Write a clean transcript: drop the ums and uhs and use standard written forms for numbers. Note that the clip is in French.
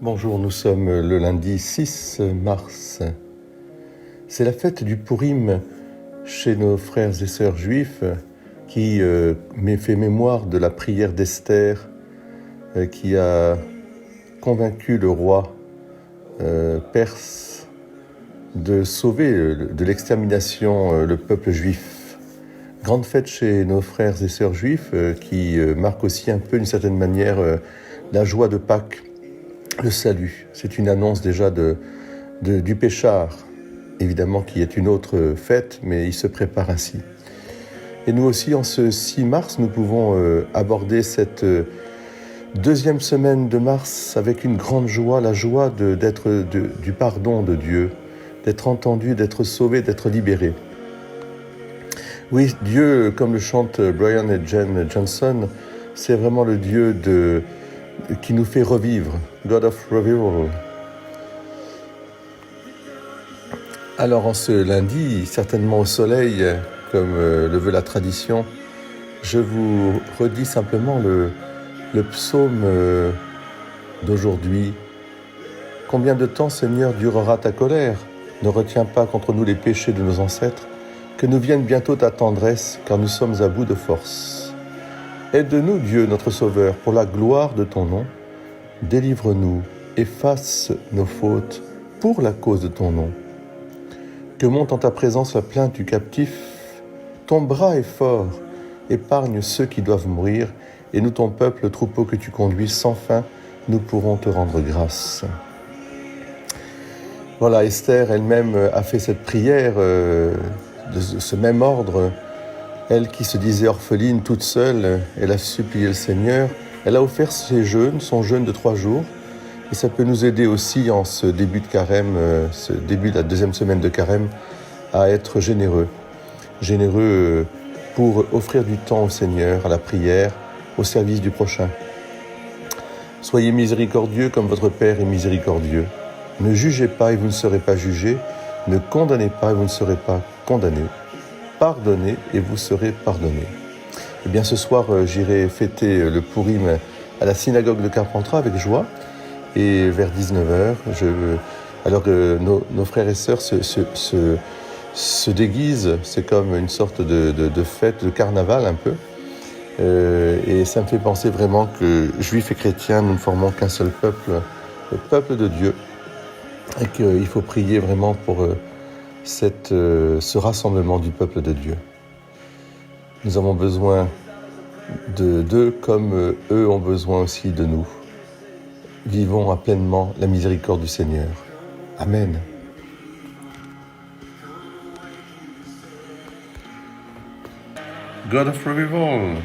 Bonjour, nous sommes le lundi 6 mars. C'est la fête du Pourim chez nos frères et sœurs juifs qui fait mémoire de la prière d'Esther qui a convaincu le roi perse de sauver de l'extermination le peuple juif. Grande fête chez nos frères et sœurs juifs qui marque aussi un peu d'une certaine manière la joie de Pâques. Le salut, c'est une annonce déjà du Péchar, évidemment qui est une autre fête, mais il se prépare ainsi. Et nous aussi, en ce 6 mars, nous pouvons aborder cette deuxième semaine de mars avec une grande joie, la joie d'être du pardon de Dieu, d'être entendu, d'être sauvé, d'être libéré. Oui, Dieu, comme le chante Brian et Jen Johnson, c'est vraiment le Dieu qui nous fait revivre, God of Revival. Alors en ce lundi, certainement au soleil, comme le veut la tradition, je vous redis simplement le psaume d'aujourd'hui. Combien de temps, Seigneur, durera ta colère? Ne retiens pas contre nous les péchés de nos ancêtres, que nous vienne bientôt ta tendresse, car nous sommes à bout de force. Aide-nous, Dieu, notre Sauveur, pour la gloire de ton nom. Délivre-nous, efface nos fautes pour la cause de ton nom. Que monte en ta présence la plainte du captif. Ton bras est fort, épargne ceux qui doivent mourir, et nous, ton peuple, le troupeau que tu conduis sans fin, nous pourrons te rendre grâce. Voilà, Esther elle-même a fait cette prière de ce même ordre. Elle qui se disait orpheline toute seule, elle a supplié le Seigneur. Elle a offert son jeûne de 3 jours. Et ça peut nous aider aussi en ce début de carême, ce début de la deuxième semaine de carême, à être généreux. Généreux pour offrir du temps au Seigneur, à la prière, au service du prochain. Soyez miséricordieux comme votre Père est miséricordieux. Ne jugez pas et vous ne serez pas jugés. Ne condamnez pas et vous ne serez pas condamnés. Pardonnez et vous serez pardonnés. Eh bien, ce soir, j'irai fêter le Pourim à la synagogue de Carpentras avec joie. Et vers 19h, alors que nos frères et sœurs se déguisent, c'est comme une sorte de fête, de carnaval un peu. Et ça me fait penser vraiment que juifs et chrétiens, nous ne formons qu'un seul peuple, le peuple de Dieu. Et qu'il faut prier vraiment pour ce rassemblement du peuple de Dieu. Nous avons besoin d'eux comme eux ont besoin aussi de nous. Vivons pleinement la miséricorde du Seigneur. Amen. God of Revival.